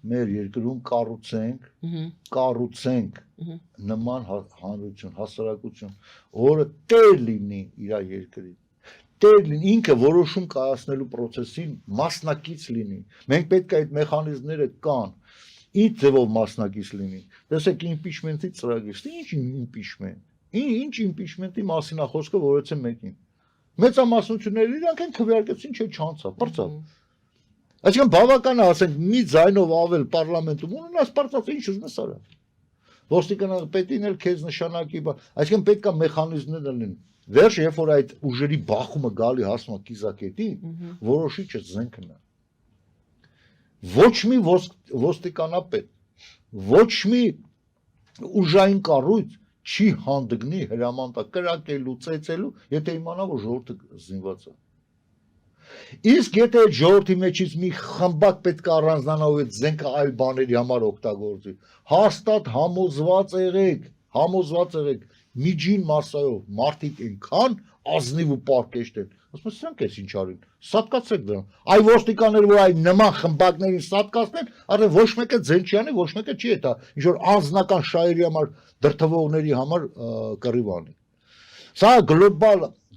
մեր երկրում կառուցենք նման հանրություն, հասարակություն, որը տեր լինի իր երկրին, տեր լինի, ինքը որոշում կայացնելու process-ին մասնակից լինի, մենք պետք է այդ մեխանիզմները կան, ինչ ձևով մասնակից լինի, տեսեք impeachment-ի ծրագիր, ինչ impeachment, ինչ impeachment-ի մասին է խոսքը, որից է մեկին, մեծամասնությունները իրանք են քվեարկեցին, չէ չանցավ, բրծավ, այսինքն բավական է ասենք մի ձայնով ավել պարլամենտում ունենաս պարծած ինչ ուզում ես արա, ոստիկանապետին էլ քեզ նշանակի, այսինքն պետք է մեխանիզմներ լինեն, վերջ երբ որ այդ ուժերի բախումը գալի հասնում է կիզակետին, որոշիչը զենքն է, ոչ մի ոստիկանապետ, ոչ մի ուժային կառույց չի հանդգնի հրամանտակրակելու, ծեծելու, եթե իմանա, որ ժողովուրդը զինված է։ Իսկ եթե այդ ժողովրդի մեջից մի խմբակ պետք է առանձնանա ու այդ զենքը այլ բաների համար օգտագործի, հաստատ համոզված եղեք, միջին մասսայով մարդիկ այնքան ազնիվ ու պարկեշտ են, ասում են սրանք էս ինչ արին, սատկացրեք դրան, այ ոստիկանները, որ այ նման խմբակներին սատկացնեն, արդեն ոչ մեկը ձեն չի անի, ոչ մեկը չի հետա, ինչ որ անձնական շահերի համար դրդվողների համար կռիվ անի։ Սա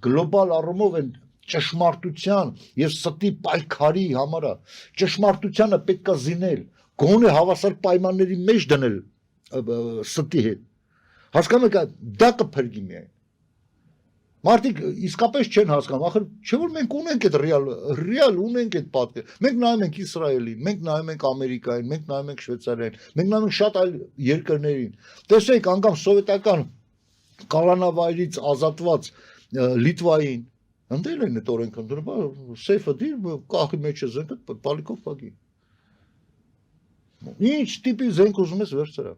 գլոբալ առումով են ճշմարտության եւ ստի պայքարի համար է, ճշմարտությանը պետք է զինել, գոնե հավասար պայմանների մեջ դնել ստի հետ, հասկանում եք, դա կփրկի միայն, մարդիկ իսկապես չեն հասկանում, ախր չէ որ մենք ունենք այդ ռեալ ունենք այդ պատկերը, մենք նայում ենք Իսրայելին, մենք նայում ենք Ամերիկային, մենք նայում ենք Շվեյցարիային, մենք նայում ենք շատ այլ երկրներին, տեսեք անգամ սովետական կալանավայրից ազատված Լիտվային, ընդել են այդ օրենքը ընդունել, սեյֆը դիր, կախի մեջ է զենքը, բալիկով պակի։ Ինչ տիպի զենք ուզում ես վերցրա։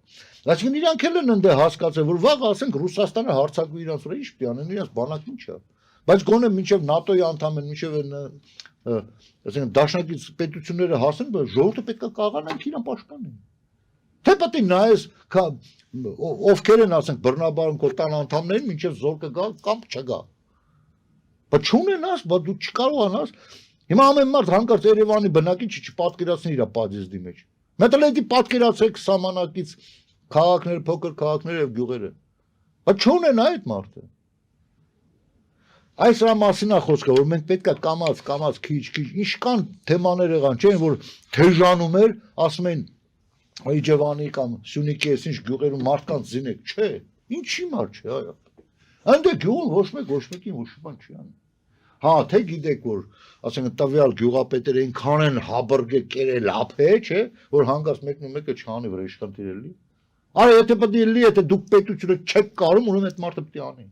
Այսինքն իրանք էլ են ընդ հասկացել, որ վաղ ասենք Ռուսաստանը հարձակվի իրանց վրա, ինչ պիտի անեն, իրանց բանակն ինչ է։ Բայց գոնե մինչև ՆԱՏՕ-ի անդամ են, մինչև այսինքն դաշնակից պետությունները հասնեն, ժողովուրդը պետք է կաղանանք իրան պաշտպանեն։ Թե պետք է նայես, ովքեր են ասենք բռնաբարում քո տան անդամներին, մինչև զոր կգա կամ չգա։ Բայց չունենաս, բայց դու չկարողանաս։ Հիմա ամեն մարդ հանկարծ Երևանի բնակիչ չպատկերացնի իր պատիզդի մեջ։ Մետալետի պատկերացեք սահմանակից քաղաքները, փոքր քաղաքները եւ գյուղերը։ Բայց չունեն այդ մարդը։ Այս რა մասին է խոսքը, որ մենք պետք է կամած քիչ, ինչքան թեմաներ եղան, չէ՞ որ թեժանում էր, ասում են Իջևանի կամ Սյունիքի այս ինչ գյուղերում մարդկանց զինեք, չէ, ինչի մարդ չէ, այո։ Այնտեղ գյուղում ոչ մեկին ոչ բան չի անում։ Հա, թե գիտեք, որ ասենք տվյալ գյուղապետերը այնքան են հաբրգե կերել ափե, չէ, որ հանգած մեկն ու մեկը չանի վրա իշխան տիրելի։ Արա եթե պետք է լի, եթե դուք պետությունը չեք կարում, ուրեմն այդ մարդը պետք է անի։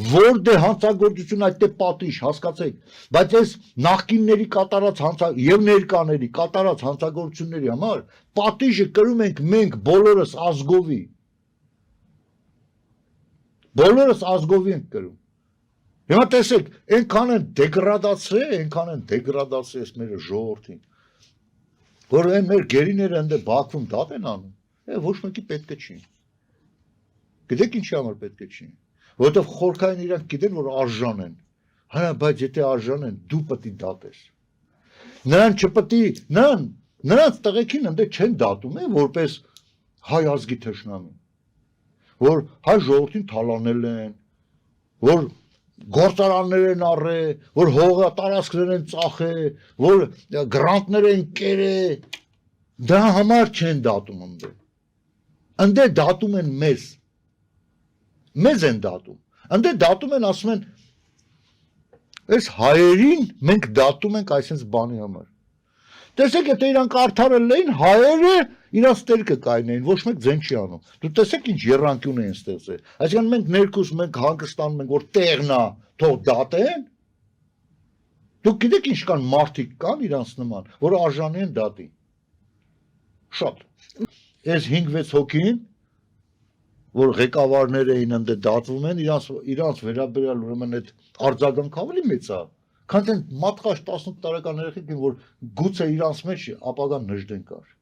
Որ դե հանցագործություն այդտե պատիժ, հասկացեք, բայց այս նախկինների կատարած եւ ներկաների կատարած հանցագործությունների համար պատիժը կրում ենք մենք բոլորս ազգովի։ Բոլորս ազգովի ենք կրում։ Հիմա տեսեք, այնքան են դեգրադացրել այս մեր ժողովրդին, որ այն մեր գերիները ընդ Բաքվում դատ են անում, ոչ մեկի պետք չի։ Գիտեք ինչի համար պետք չի, որովհետև խորքային իրանք գիտեն, որ արժան են, հա, բայց եթե արժան են, դու պետք է դատես։ Նրանց տղեկին ընդ չեն դատում, որպես հայ ազգի թշնամի, որ հայ ժողովրդին թալանել են, որ գործարաններ են առել, որ հողը տարածքներ են ծախել, որ գրանտներ են կերել, դա համար չեն դատում ընդ։ Ընդ դատում են մեզ են դատում։ Ընդ դատում են, ասում են, այս հայերին մենք դատում ենք այսպես բանի համար։ Տեսեք, եթե իրանք արդարել էին, հայերը իրանց տերկը կայնեին, ոչ մեկ ձեն չի անում։ Դու տեսեք ինչ երանգյուն են ստեղծել։ Այսինքն մենք ներքուս մենք հանգստանում ենք, որ տեղն է, թող դատեն։ Դուք գիտեք ինչքան մարդիկ կան իրանց նման, որ արժանի են դատի։ Շատ։ Այս 5-6 հոգին, որ ղեկավարներ էին ընդ դատվում են, իրանց վերաբերյալ ուրեմն այդ արձագանքը ավելի մեծ է։ Քան այն մատղաշ 18 տարեկան երեխեքին, որ գուցե իրանց մեջ ապագան նժդեն կար։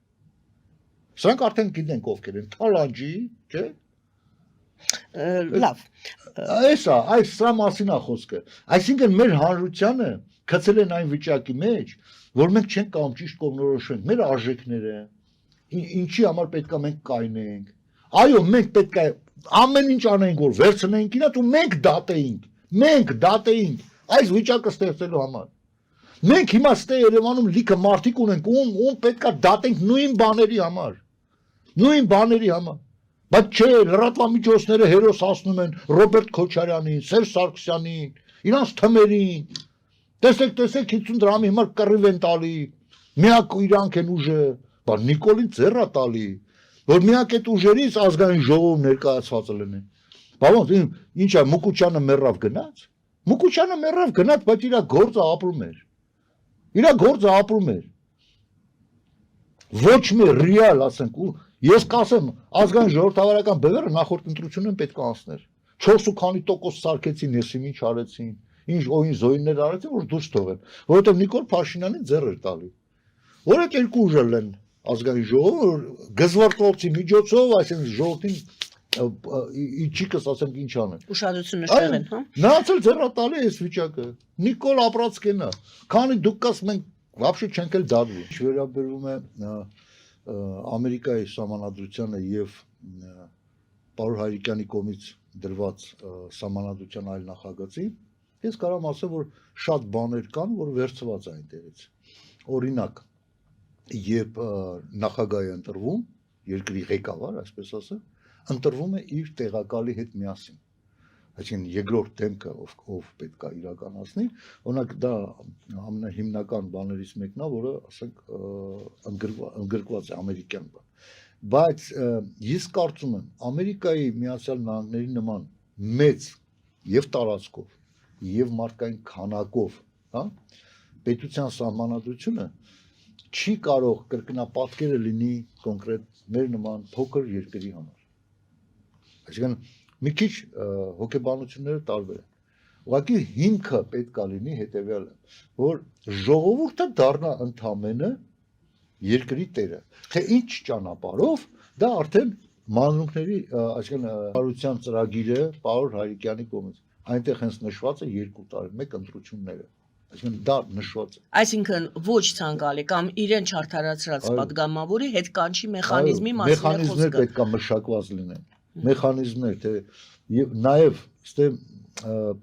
Սրանք արդեն գիտենք ովքեր են, թալանջի, չէ՞։ լավ այս սա մասին է խոսքը այսինքն մեր հանրությանը գցել են այն վիճակի մեջ որ մենք չենք կարող ճիշտ կողմնորոշենք մեր արժեքները ինչի համար պետք է մենք կայնենք այո մենք պետք է ամեն ինչ անենք որ վերցնենք իրաց ու մենք դատեինք այս վիճակը ստեղծելու համար մենք հիմա ստե Երևանում լիքը մարդիկ ունենք ում պետք է դատենք նույն բաների համար բայց չէ լրատվամիջոցները հերոս ասնում են Ռոբերտ Քոչարյանին Սերժ Սարգսյանին իրանց թմերին տեսեք 50 դրամի հիմա կռիվ են տալի միակ իրանք են ուժը բայց Նիկոլին ձեռա տալի որ միակ այդ ուժերից ազգային ժողով ներկայացված լինեն բավոց ինչ է Մուկուչյանը մեռավ գնաց բայց իր գործը ապրում էր ոչ մի ռեալ ասենք ու ես կասեմ ազգային ժողովրդավարական բևեռը նախորդ ընտրությունն պետք է անցներ 4 քանի տոկոս սարքեցին եսիմ ինչ արեցին ինչ օին զոյիններ արեցին որ դուրս թողեն որովհետև Նիկոլ Փաշինյանին ձեռ էր տալի որ այդ երկու ուժը լեն ազգային ժողովը գզվարտոցի միջոցով այսինքն ժողովրդին իջիկս ասենք ինչ անեն ուշադրությունը շեղեն հա նրանց էլ ձեռա տալի այս վիճակը Նիկոլ ապրած կենա քանի դուք կաս մենք вообще չենք էլ դադվի վերաբերվում է Ամերիկայի սահմանադրությանը եւ Պարոն Հայրիկյանի կողմից դրված սահմանադրության այլ նախագծի ես կարամ ասեմ որ շատ բաներ կան որ վերցված է այնտեղից օրինակ երբ նախագահը ընտրվում երկրի ղեկավար այսպես ասեմ ընտրվում է իր տեղակալի հետ միասին այսինքն երկրորդ դեմքը ով պետք է իրականացնի օրինակ դա ամենահիմնական բաներից մեկն է որը ասենք ընդգրկված է ամերիկյան բան բայց ես կարծում եմ Ամերիկայի Միացյալ Նահանգների նման մեծ եւ տարածքով եւ մարդկային քանակով հա պետության սահմանադրությունը չի կարող կրկնապատկերը լինի կոնկրետ մեր նման փոքր երկրի համար այսինքն մի քիչ հոգեբանությունները տարբեր են ուղղակի հիմքը պետք է լինի հետեւյալը որ ժողովուրդը դառնա ընդամենը երկրի տերը թե ինչ ճանապարհով դա արդեն մանրուքների այսինքն հարության ծրագիրը Պարոն Հայրիկյանի կողմից այնտեղ հենց նշված է 2 տարի մեկ ընտրությունները այսինքն դա նշված է այսինքն ոչ ցանկալի կամ իրեն չարթարացրած պատգամավորի հետ կանչի մեխանիզմի մասին մեխանիզմներ պետք է մշակված լինեն մեխանիզմներ թե եւ նաեւ ստե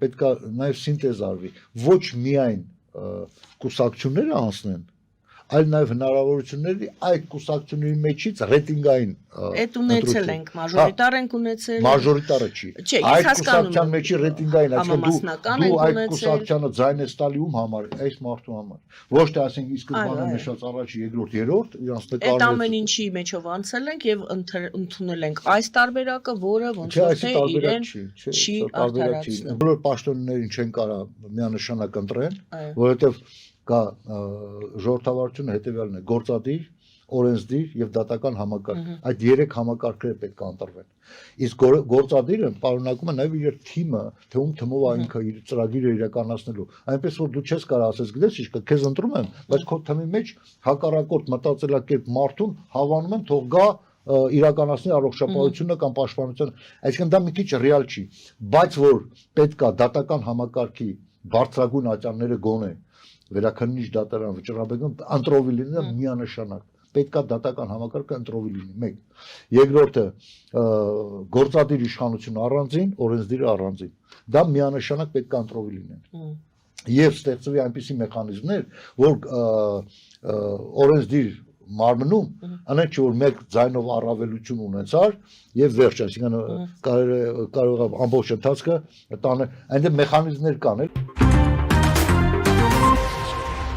պետք է նաեւ սինտեզ արվի ոչ միայն կուսակցությունները անցնեն այլ նաև հնարավորությունների այդ կուսակցությունների մեջից ռեյտինգային այդ ունեցել ենք մաժորիտար ենք ունեցել մաժորիտարը չի այդ կուսակցության մեջի ռեյտինգային այսինքն դու այդ կուսակցությանը ձայն ես տալի ում համար այս մարդու համար ոչ թե ասենք ի սկզբանե նշած առաջ երկրորդ երրորդ իրանց նկարները այդ ամեն ինչի մեջով անցել ենք եւ ընդունել ենք այս տարբերակը որը ոնց որ թե իրեն չի արդարացնում բոլոր պաշտոններին չեն կարող միանշանակ ընտրեն որովհետեւ կա ժողովրդավարությունը հետեւյալն է գործադիր, օրենսդիր եւ դատական համակարգ։ Այդ 3 համակարգերը պետք է ընտրվեն։ Իսկ գործադիրը պարունակում է նաեւ իր թիմը, թե ում թմով ինքը իր ծրագիրը իրականացնելու։ Այնպես որ դու չես կարող ասես, գիտես ինչ կա, քեզ ընտրում եմ, բայց քո թմի մեջ հակառակորդ մտածելակերպ մարդուն հավանում են, թող գա իրականացնի առողջապահությունը կամ պաշտպանությունը։ Այսինքն դա մի քիչ ռեալ չի, բայց որ պետք է դատական համակարգի բարձրագույն ատյանները գոնե վերաքննիչ դատարան վճռաբեկում ընտրովի լինի միանշանակ պետք է դատական համակարգը ընտրովի լինի մեկ երկրորդը գործադիր իշխանությունը առանձին օրենսդիրը առանձին դա միանշանակ պետք է ընտրովի լինեն եւ ստեղծվի այնպիսի մեխանիզմներ որ օրենսդիր մարմնում անենք չէ որ մեկ ձայնով առավելություն ունեցար եւ վերջ այսինքն կարող է ամբողջ ընթացքը տանը այնտեղ մեխանիզմներ կան